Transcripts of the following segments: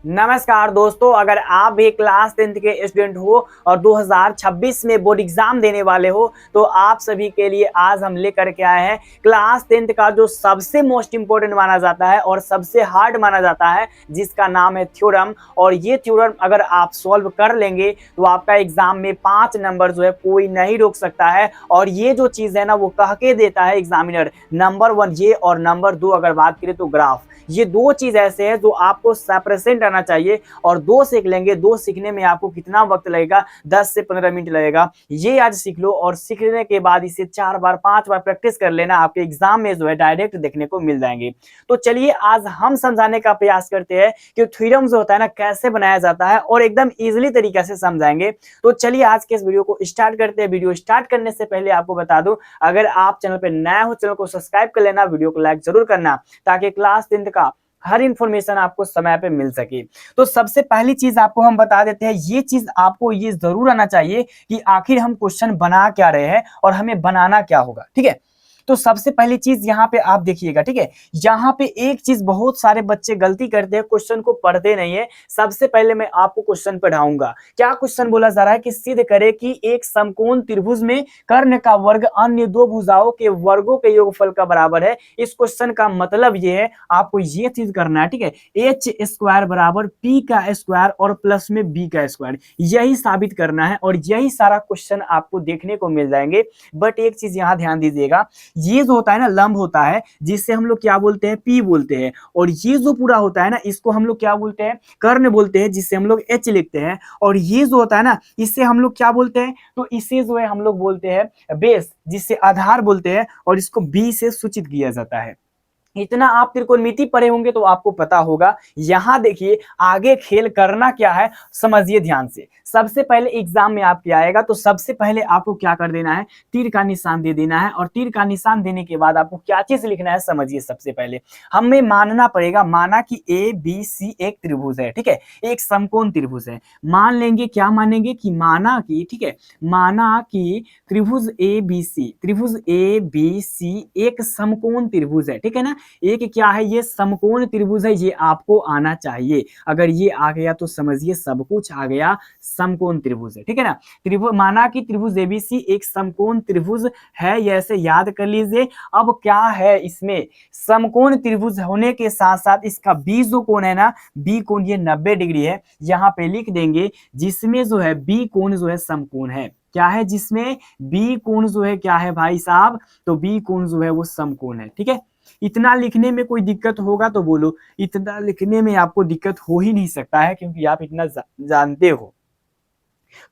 नमस्कार दोस्तों, अगर आप भी क्लास 10th के स्टूडेंट हो और 2026 में बोर्ड एग्जाम देने वाले हो तो आप सभी के लिए आज हम लेकर के आए हैं क्लास 10th का जो सबसे मोस्ट इंपोर्टेंट माना जाता है और सबसे हार्ड माना जाता है, जिसका नाम है थ्योरम। और ये थ्योरम अगर आप सॉल्व कर लेंगे तो आपका एग्जाम में 5 नंबर जो है कोई नहीं रोक सकता है। और ये जो चीज है ना वो कह के देता है एग्जामिनर, नंबर 1 ये और नंबर 2 अगर बात करें तो ग्राफ। ये दो चीज ऐसे है जो आपको सेपरेशन आना चाहिए और दो सीख लेंगे। दो सीखने में आपको कितना वक्त लगेगा? 10 से 15 मिनट लगेगा। ये आज सीख लो और सीखने के बाद इसे 4 बार 5 बार प्रैक्टिस कर लेना, आपके एग्जाम में जो है डायरेक्ट देखने को मिल जाएंगे। तो चलिए आज हम समझाने का प्रयास करते हैं कि थ्योरम जो होता है ना कैसे बनाया जाता है और एकदम इजिली तरीके से समझाएंगे। तो चलिए आज के इस वीडियो को स्टार्ट करते हैं। वीडियो स्टार्ट करने से पहले आपको बता दूं, अगर आप चैनल पर नया हो चैनल को सब्सक्राइब कर लेना, वीडियो को लाइक जरूर करना ताकि क्लास 10th का हर इंफॉर्मेशन आपको समय पे मिल सके। तो सबसे पहली चीज आपको हम बता देते हैं, ये चीज आपको ये जरूर आना चाहिए कि आखिर हम क्वेश्चन बना क्या रहे हैं और हमें बनाना क्या होगा। ठीक है, तो सबसे पहली चीज यहाँ पे आप देखिएगा। ठीक है, यहाँ पे एक चीज बहुत सारे बच्चे गलती करते हैं, क्वेश्चन को पढ़ते नहीं है। सबसे पहले मैं आपको क्वेश्चन पढ़ाऊंगा। क्या क्वेश्चन बोला जा रहा है कि सिद्ध करे कि एक समकोण त्रिभुज में कर्ण का वर्ग अन्य दो भुजाओं के वर्गों के योगफल का बराबर है। इस क्वेश्चन का मतलब ये है, आपको ये चीज करना है। ठीक है, एच स्क्वायर बराबर पी का स्क्वायर और प्लस में बी का स्क्वायर, यही साबित करना है और यही सारा क्वेश्चन आपको देखने को मिल जाएंगे। बट एक चीज यहाँ ध्यान दीजिएगा, ये जो होता है ना लंब होता है, जिससे हम लोग क्या बोलते हैं? पी बोलते हैं। और ये जो पूरा होता है ना इसको हम लोग क्या बोलते हैं? कर्ण बोलते हैं, जिससे हम लोग एच लिखते हैं। और ये जो होता है ना इससे हम लोग क्या बोलते हैं? तो इसे जो है हम लोग बोलते हैं बेस, जिससे आधार बोलते हैं और इसको बी से सूचित किया जाता है। इतना आप त्रिकोणमिति पढ़े होंगे तो आपको पता होगा। यहां देखिए आगे खेल करना क्या है, समझिए ध्यान से। सबसे पहले एग्जाम में आपके आएगा तो सबसे पहले आपको क्या कर देना है? तीर का निशान दे देना है। और तीर का निशान देने के बाद आपको क्या चीज लिखना है समझिए। सबसे पहले हमें मानना पड़ेगा, माना कि ए बी सी एक त्रिभुज है। ठीक है, एक समकोण त्रिभुज है। मान लेंगे, क्या मानेंगे कि माना कि, ठीक है, माना कि त्रिभुज ए बी सी, त्रिभुज ए बी सी एक समकोण त्रिभुज है। ठीक है ना, एक क्या है? ये समकोण त्रिभुज है, ये आपको आना चाहिए। अगर ये आ गया तो समझिए सब कुछ आ गया, समकोण त्रिभुज है। ठीक है ना, त्रिभुज माना कि त्रिभुज एबीसी एक समकोण त्रिभुज है, ये ऐसे याद कर लीजिए। अब क्या है इसमें? समकोण त्रिभुज होने के साथ साथ इसका बी जो कोण है ना, बी कोण ये 90 डिग्री है। यहाँ पे लिख देंगे जिसमें जो है बी कोण जो है समकोण है। क्या है? जिसमें बी कोण जो है क्या है भाई साहब? तो बी कोण जो है वो समकोण है। ठीक है, इतना लिखने में कोई दिक्कत होगा तो बोलो। इतना लिखने में आपको दिक्कत हो ही नहीं सकता है क्योंकि आप इतना जानते हो।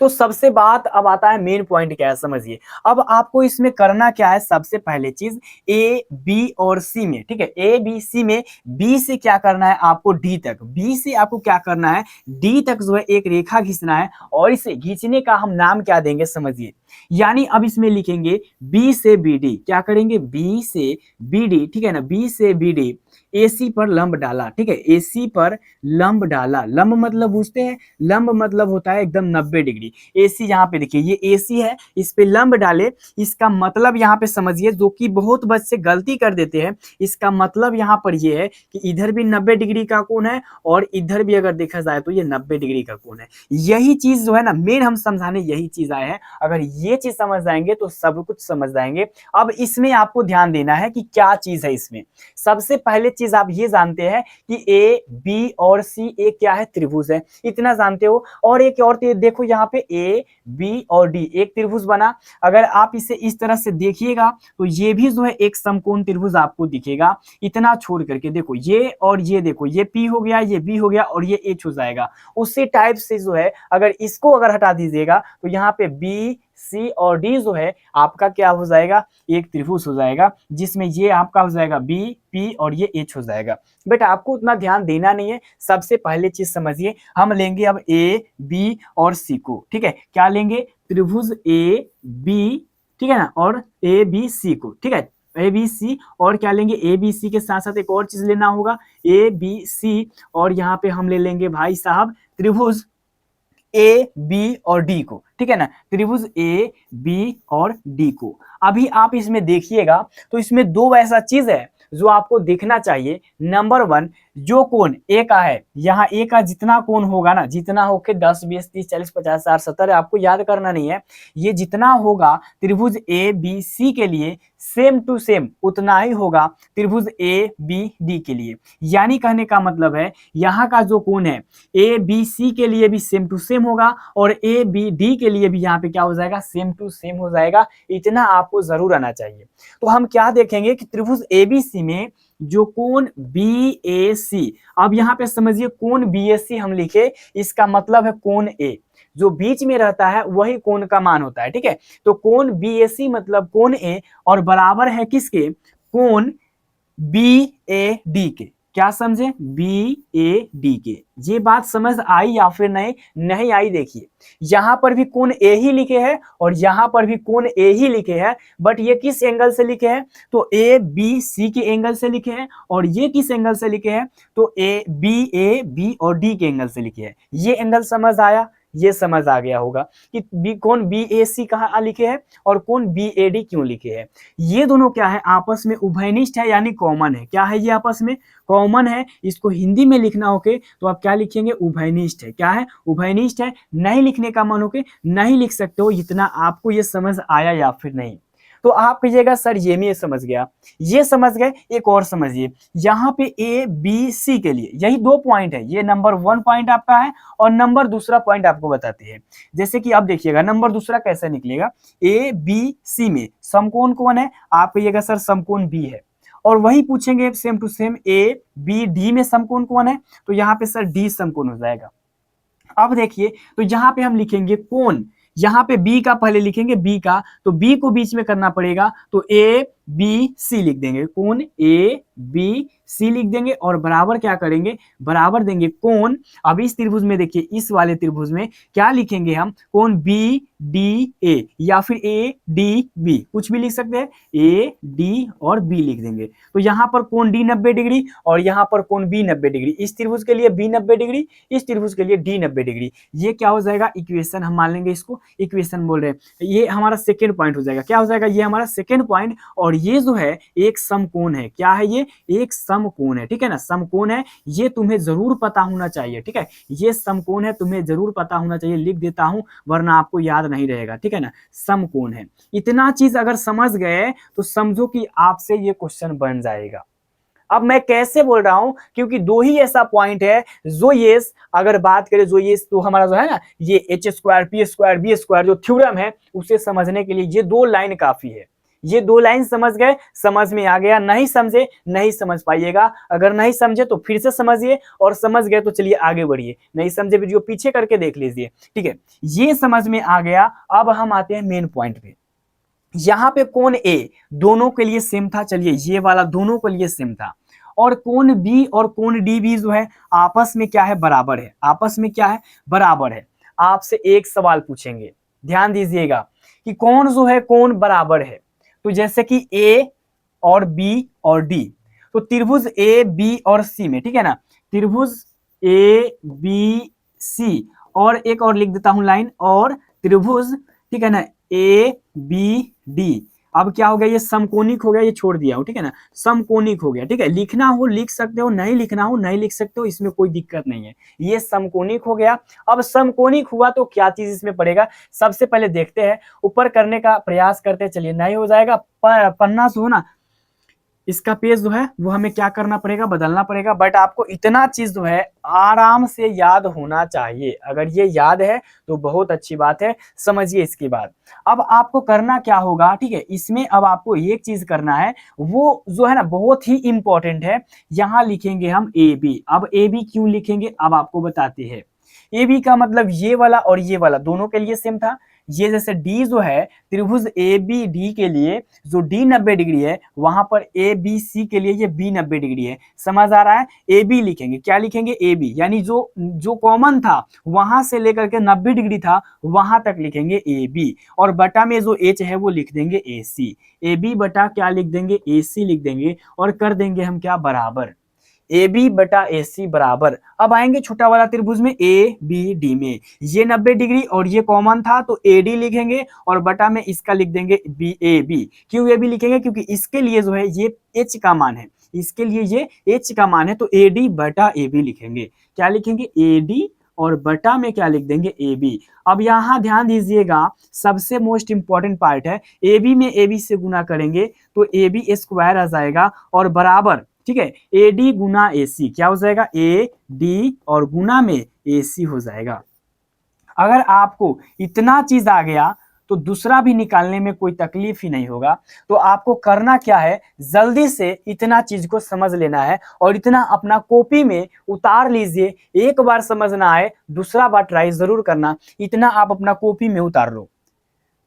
तो सबसे बात अब आता है मेन पॉइंट क्या है समझिए। अब आपको इसमें करना क्या है? सबसे पहले चीज ए बी और सी में, ठीक है, ए बी सी में बी से क्या करना है आपको? डी तक। बी से आपको क्या करना है? डी तक जो है एक रेखा खींचना है। और इसे खींचने का हम नाम क्या देंगे समझिए। यानी अब इसमें लिखेंगे बी से बी डी। क्या करेंगे? बी से बी डी। ठीक है ना, बी से बी डी एसी पर लंब डाला। ठीक है, एसी पर लंब डाला। लंब मतलब पूछते हैं, लंब मतलब होता है एकदम 90 डिग्री। एसी यहाँ पे देखिए, ये एसी है, इस पे लंब डाले। इसका मतलब यहाँ पे समझिए, जो कि बहुत बच्चे गलती कर देते हैं। इसका मतलब यहाँ पर ये है कि इधर भी 90 डिग्री का कोण है और इधर भी अगर देखा जाए तो ये 90 डिग्री का कोण है। यही चीज जो है ना मेन हम समझाने यही चीज आए हैं। अगर ये चीज समझ जाएंगे तो सब कुछ समझ जाएंगे। अब इसमें आपको ध्यान देना है कि क्या चीज है इसमें। सबसे पहले चीज आप ये जानते हैं कि ए बी और सी एक क्या है? त्रिभुज है, इतना जानते हो। और एक और देखो यहाँ पे ए बी और डी एक त्रिभुज बना। अगर आप इसे इस तरह से देखिएगा तो ये भी जो है एक समकोण त्रिभुज आपको दिखेगा। इतना छोड़ करके देखो, ये और ये देखो, ये पी हो गया, ये बी हो गया और ये एच हो जाएगा। उसी टाइप से जो है अगर इसको अगर हटा दीजिएगा तो यहाँ पे बी सी और डी जो है आपका क्या हो जाएगा? एक त्रिभुज हो जाएगा, जिसमें ये आपका हो जाएगा बी पी और ये एच हो जाएगा। बेटा आपको उतना ध्यान देना नहीं है। सबसे पहले चीज समझिए, हम लेंगे अब ए बी और सी को। ठीक है, क्या लेंगे? त्रिभुज ए बी, ठीक है ना, और ए बी सी को। ठीक है, ए बी सी और क्या लेंगे? ए बी सी के साथ साथ एक और चीज लेना होगा, ए बी सी। और यहाँ पे हम ले लेंगे भाई साहब त्रिभुज ए बी और डी को। ठीक है ना, त्रिभुज ए बी और डी को। अभी आप इसमें देखिएगा तो इसमें दो ऐसा चीज है जो आपको देखना चाहिए। नंबर 1, जो कोण ए का है, यहाँ ए का जितना कोण होगा ना, जितना होके 10 20 30 40 50 60 70, आपको याद करना नहीं है, ये जितना होगा त्रिभुज ए बी सी के लिए सेम टू सेम उतना ही होगा त्रिभुज ए बी डी के लिए। यानी कहने का मतलब है यहाँ का जो कोण है ए बी सी के लिए भी सेम टू सेम होगा और ए बी डी के लिए भी यहाँ पे क्या हो जाएगा, सेम टू सेम हो जाएगा। इतना आपको जरूर आना चाहिए। तो हम क्या देखेंगे कि त्रिभुज ए बी सी में जो कोण बी ए सी, अब यहाँ पे समझिए कोण बी ए सी हम लिखे, इसका मतलब है कोण ए जो बीच में रहता है वही कोण का मान होता है, ठीक है। तो कोण बी ए सी मतलब कोण ए और बराबर है किसके, कोण बी ए डी के। क्या समझे, बी ए डी के। ये बात समझ आई या फिर नहीं, नहीं आई? देखिए यहां पर भी कोण ए ही लिखे हैं और यहां पर भी कोण ए ही लिखे हैं, बट ये किस एंगल से लिखे हैं, तो ए बी सी के एंगल से लिखे हैं और ये किस एंगल से लिखे हैं, तो ए बी और डी के एंगल से लिखे हैं। ये एंगल समझ आया, ये समझ आ गया होगा कि कौन बी ए सी कहाँ लिखे हैं और कौन बी ए डी क्यों लिखे हैं। ये दोनों क्या है, आपस में उभयनिष्ठ है यानी कॉमन है। क्या है, ये आपस में कॉमन है। इसको हिंदी में लिखना होके तो आप क्या लिखेंगे, उभयनिष्ठ है। क्या है, उभयनिष्ठ है। नहीं लिखने का मन होके नहीं लिख सकते हो। इतना आपको ये समझ आया या फिर नहीं? तो आप कहिएगा सर ये मैं समझ गया, ये समझ गए। एक और समझिए, यहाँ पे ए बी सी के लिए यही 2 पॉइंट है। ये नंबर 1 पॉइंट आपका है और नंबर दूसरा पॉइंट आपको बताते हैं। जैसे कि आप देखिएगा नंबर दूसरा कैसे निकलेगा, ए बी सी में समकोण कौन है, आप कहिएगा सर समकोण बी है। और वही पूछेंगे same to same A B D में समकोण कौन है, तो यहाँ पे सर डी समकोण हो जाएगा। अब देखिए तो यहाँ पे हम लिखेंगे कोण, यहाँ पे बी का पहले लिखेंगे, बी का, तो बी को बीच में करना पड़ेगा, तो ए बी सी लिख देंगे, कोण ए बी सी लिख देंगे और बराबर क्या करेंगे, बराबर देंगे कोण। अब इस त्रिभुज में देखिए, इस वाले त्रिभुज में क्या लिखेंगे हम, कोण बी डी ए या फिर ए डी बी, कुछ भी लिख सकते हैं, ए डी और बी लिख देंगे। तो यहाँ पर कोण डी 90 डिग्री और यहाँ पर कोण बी 90 डिग्री। इस त्रिभुज के लिए बी 90 डिग्री, इस त्रिभुज के लिए डी 90 डिग्री। ये क्या हो जाएगा, इक्वेशन हम मान लेंगे, इसको इक्वेशन बोल रहे हैं। ये हमारा सेकेंड पॉइंट हो जाएगा। क्या हो जाएगा, ये हमारा सेकेंड पॉइंट। और ये जो है एक समकोण है। क्या है, ये एक समकोण है, ठीक है ना, समकोण है। ये तुम्हें जरूर पता होना चाहिए, ठीक है, ये समकोण है, तुम्हें जरूर पता होना चाहिए। लिख देता हूं वरना आपको याद नहीं रहेगा, ठीक है ना, समकोण है। इतना चीज अगर समझ गए तो समझो कि आपसे ये क्वेश्चन बन जाएगा। अब मैं कैसे बोल रहा हूं, क्योंकि 2 ही ऐसा पॉइंट है जो ये, अगर बात करें जो ये तो हमारा जो है ना, ये H square P square B square जो थ्योरम है, उसे समझने के लिए ये 2 लाइन काफी है। ये 2 लाइन समझ गए, समझ में आ गया। नहीं समझे, नहीं समझ पाइएगा। अगर नहीं समझे तो फिर से समझिए और समझ गए तो चलिए आगे बढ़िए। नहीं समझे वीडियो पीछे करके देख लीजिए, ठीक है। ये समझ में आ गया। अब हम आते हैं मेन पॉइंट पे। यहाँ पे कोण ए दोनों के लिए सेम था, चलिए ये वाला दोनों के लिए सेम था। और कोण बी और कोण डी भी जो है आपस में क्या है, बराबर है। आपस में क्या है, बराबर है। आपसे एक सवाल पूछेंगे, ध्यान दीजिएगा कि कौन जो है कोण बराबर है। तो जैसे कि ए और बी और डी, तो त्रिभुज ए बी और सी में, ठीक है ना, त्रिभुज ए बी सी, और एक और लिख देता हूं लाइन, और त्रिभुज, ठीक है ना, ए बी डी। अब क्या हो गया, ये समकोणिक हो गया, ये छोड़ दिया हो, ठीक है ना, समकोणिक हो गया, ठीक है। लिखना हो लिख सकते हो, नहीं लिखना हो नहीं लिख सकते हो, इसमें कोई दिक्कत नहीं है। ये समकोणिक हो गया। अब समकोणिक हुआ तो क्या चीज इसमें पड़ेगा, सबसे पहले देखते हैं, ऊपर करने का प्रयास करते हैं। चलिए नहीं हो जाएगा, पन्ना से हो ना, इसका पेज जो है वो हमें क्या करना पड़ेगा, बदलना पड़ेगा। बट आपको इतना चीज जो है आराम से याद होना चाहिए। अगर ये याद है तो बहुत अच्छी बात है, समझिए इसके बाद। अब आपको करना क्या होगा, ठीक है, इसमें अब आपको एक चीज करना है, वो जो है ना बहुत ही इंपॉर्टेंट है। यहां लिखेंगे हम ए बी। अब ए बी क्यों लिखेंगे, अब आपको बताते हैं। ए बी का मतलब ये वाला और ये वाला दोनों के लिए सेम था। ये जैसे डी जो है त्रिभुज ए बी डी के लिए जो डी 90 डिग्री है, वहां पर ए बी सी के लिए ये बी 90 डिग्री है। समझ आ रहा है, ए बी लिखेंगे। क्या लिखेंगे, ए बी, यानी जो कॉमन था वहां से लेकर के 90 डिग्री था वहां तक लिखेंगे ए बी, और बटा में जो एच है वो लिख देंगे ए सी। ए बी बटा क्या लिख देंगे, ए सी लिख देंगे, और कर देंगे हम क्या, बराबर। ए बी बटा ए सी बराबर। अब आएंगे छोटा वाला त्रिभुज में ए बी डी में, ये 90 डिग्री और ये कॉमन था तो ए डी लिखेंगे, और बटा में इसका लिख देंगे बी ए बी। क्यों ए बी लिखेंगे, क्योंकि इसके लिए जो है ये एच का मान है, इसके लिए ये h का मान है तो AD बटा AB लिखेंगे। क्या लिखेंगे? AD और बटा में क्या लिख देंगे? AB। अब यहाँ ध्यान दीजिएगा, सबसे मोस्ट इंपॉर्टेंट पार्ट है, AB में AB से गुना करेंगे तो AB स्क्वायर आ जाएगा और बराबर, ठीक है, AD गुना AC क्या हो जाएगा? AD और गुना में AC हो जाएगा। अगर आपको इतना चीज आ गया तो दूसरा भी निकालने में कोई तकलीफ ही नहीं होगा। तो आपको करना क्या है, जल्दी से इतना चीज को समझ लेना है और इतना अपना कॉपी में उतार लीजिए। एक बार समझ ना आए दूसरा बार ट्राई जरूर करना, इतना आप अपना कॉपी में उतार लो।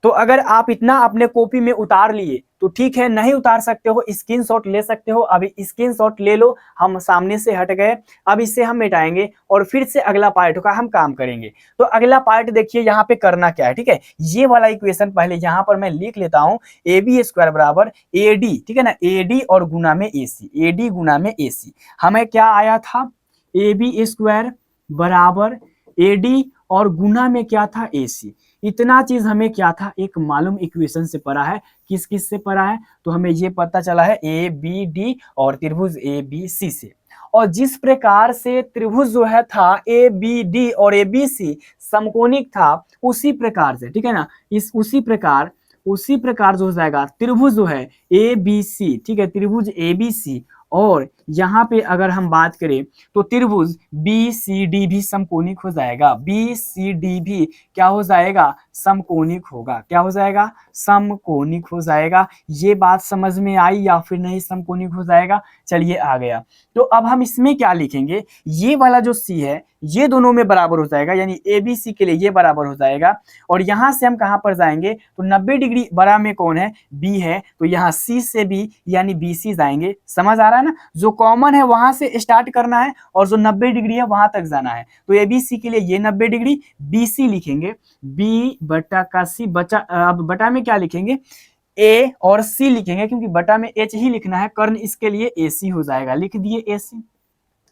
तो अगर आप इतना अपने कॉपी में उतार लिए तो ठीक है, नहीं उतार सकते हो स्क्रीनशॉट ले सकते हो। अभी स्क्रीनशॉट ले लो, हम सामने से हट गए। अब इसे हम मिटाएंगे और फिर से अगला पार्ट का हम काम करेंगे। तो अगला पार्ट देखिए यहाँ पे करना क्या है, ठीक है, ये वाला इक्वेशन पहले यहाँ पर मैं लिख लेता हूँ, AB स्क्वायर बराबर AD, ठीक है ना, AD और गुना में AC, AD गुना में AC। हमें क्या आया था? AB स्क्वायर बराबर AD और गुना में क्या था? AC। इतना चीज हमें क्या था, एक मालूम इक्वेशन से पढ़ा है। किस किस से पढ़ा है? तो हमें ये पता चला है ABD और त्रिभुज ABC से। और जिस प्रकार से त्रिभुज जो है था ABD और ABC समकोणिक था, उसी प्रकार से, ठीक है ना, इस उसी प्रकार जो हो जाएगा त्रिभुज जो है ABC, ठीक है, त्रिभुज ABC। और यहाँ पे अगर हम बात करें तो त्रिभुज BCD भी समकोणिक हो जाएगा। BCD भी क्या हो जाएगा? समकोणिक होगा। क्या हो जाएगा? समकोणिक हो जाएगा। ये बात समझ में आई या फिर नहीं? समकोणिक हो जाएगा। चलिए आ गया। तो अब हम इसमें क्या लिखेंगे? ये वाला जो C है ये दोनों में बराबर हो जाएगा, यानी ABC के लिए ये बराबर हो जाएगा। और यहां से हम कहां पर जाएंगे? तो 90 डिग्री बड़ा में कौन है? B है, तो यहाँ C से B यानी BC जाएंगे। समझ आ रहा है ना? जो कॉमन है वहां से स्टार्ट करना है और जो 90 डिग्री है वहां तक जाना है। तो ABC के लिए ये 90 डिग्री, BC लिखेंगे, B बटा का C बचा। अब बटा में क्या लिखेंगे? A और C लिखेंगे, क्योंकि बटा में H ही लिखना है। कर्ण इसके लिए AC हो जाएगा, लिख दिए AC।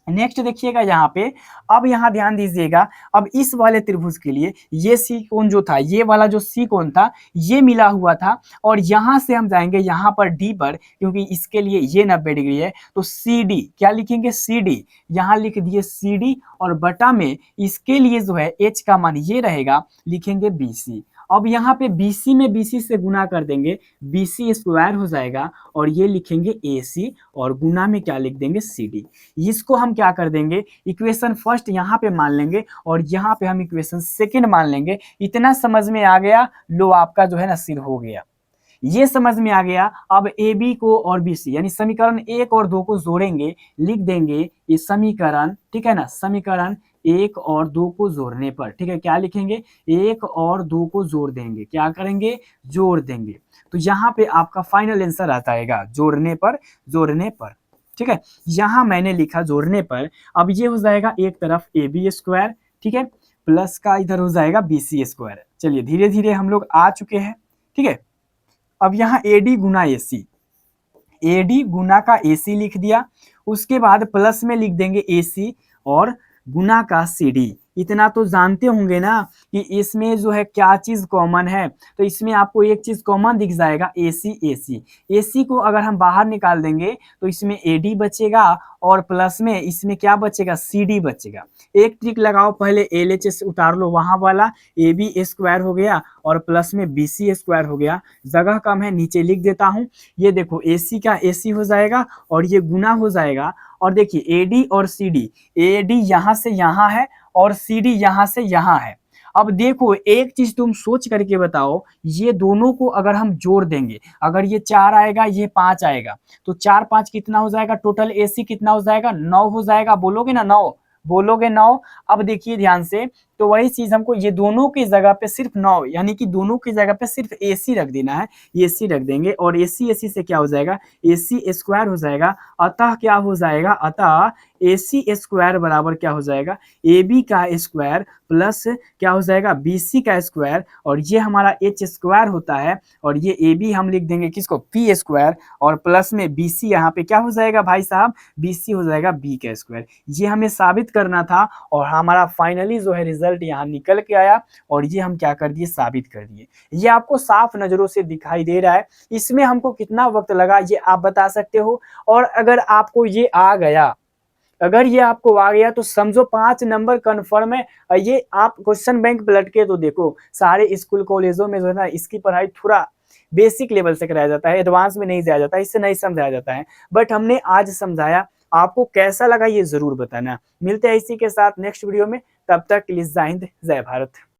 नेक्स्ट देखिएगा यहाँ पे, अब यहाँ ध्यान दीजिएगा, अब इस वाले त्रिभुज के लिए ये सी कोण जो था, ये वाला जो सी कोण था ये मिला हुआ था। और यहाँ से हम जाएंगे यहाँ पर डी पर, क्योंकि इसके लिए ये 90 डिग्री है। तो सी डी क्या लिखेंगे? सी डी, यहाँ लिख दिए सी डी और बटा में इसके लिए जो है एच का मान ये रहेगा, लिखेंगे बी सी। अब यहाँ पे BC में BC से गुना कर देंगे, BC स्क्वायर हो जाएगा और ये लिखेंगे AC और गुना में क्या लिख देंगे? CD। इसको हम क्या कर देंगे? इक्वेशन फर्स्ट यहाँ पे मान लेंगे और यहाँ पे हम इक्वेशन सेकंड मान लेंगे। इतना समझ में आ गया? लो आपका जो है ना सिर हो गया, ये समझ में आ गया। अब AB को और BC यानी समीकरण 1 और 2 को जोड़ेंगे, लिख देंगे ये समीकरण, ठीक है ना, समीकरण 1 और 2 को जोड़ने पर, ठीक है, क्या लिखेंगे? 1 और 2 को जोड़ देंगे, क्या करेंगे? जोड़ देंगे। तो यहाँ पे आपका फाइनल आंसर आ जाएगा जोड़ने पर, जोड़ने पर, ठीक है। यहाँ मैंने लिखा जोड़ने पर। अब ये हो जाएगा एक तरफ AB स्क्वायर, ठीक है, प्लस का इधर हो जाएगा BC स्क्वायर। चलिए धीरे धीरे हम लोग आ चुके हैं, ठीक है। अब यहाँ AD गुना AC, AD गुना का AC लिख दिया, उसके बाद प्लस में लिख देंगे AC और गुना का CD। इतना तो जानते होंगे ना कि इसमें जो है क्या चीज कॉमन है। तो इसमें आपको एक चीज कॉमन दिख जाएगा, AC AC। AC को अगर हम बाहर निकाल देंगे तो इसमें AD बचेगा और प्लस में इसमें क्या बचेगा? CD बचेगा। एक ट्रिक लगाओ, पहले LHS उतार लो, वहां वाला AB स्क्वायर हो गया और प्लस में BC स्क्वायर हो गया। जगह कम है, नीचे लिख देता हूं। ये देखो AC का AC हो जाएगा और ये गुना हो जाएगा। और देखिए AD और CD, AD यहां से यहां है और CD यहां से यहां है। अब देखो एक चीज तुम सोच करके बताओ, ये दोनों को अगर हम जोड़ देंगे, अगर ये 4 आएगा ये 5 आएगा, तो 4 5 कितना हो जाएगा? टोटल AC कितना हो जाएगा? 9 हो जाएगा। बोलोगे ना 9? बोलोगे 9? अब देखिए ध्यान से, तो वही चीज हमको ये दोनों की जगह पे सिर्फ 9, यानी कि दोनों की जगह पे सिर्फ AC रख देना है। AC रख देंगे और AC AC से क्या हो जाएगा? AC स्क्वायर हो जाएगा। अतः क्या हो जाएगा? अतः AC स्क्वायर बराबर क्या हो जाएगा? AB का स्क्वायर प्लस क्या हो जाएगा? BC का स्क्वायर, और ये हमारा H स्क्वायर होता है और ये AB हम लिख देंगे किसको? P स्क्वायर, और प्लस में BC यहाँ पे क्या हो जाएगा भाई साहब? BC हो जाएगा B का स्क्वायर। ये हमें साबित करना था और हमारा फाइनली जो है रिजल्ट रिजल्ट यहाँ निकल के आया और ये हम क्या कर दिए, साबित कर दिए। ये आपको साफ नजरों से दिखाई दे रहा है। इसमें हमको कितना वक्त लगा ये आप बता सकते हो। और अगर आपको ये आ गया, अगर ये आपको आ गया तो समझो 5 नंबर कन्फर्म है। ये आप क्वेश्चन बैंक पलट के तो देखो, सारे स्कूल कॉलेजों में जो है ना इसकी पढ़ाई थोड़ा बेसिक लेवल से कराया जाता है, एडवांस में नहीं जाया जाता है, इससे नहीं समझाया जाता है। बट हमने आज समझाया, आपको कैसा लगा ये जरूर बताना। मिलते हैं इसी के साथ नेक्स्ट वीडियो में, तब तक के लिए जय हिंद जय भारत।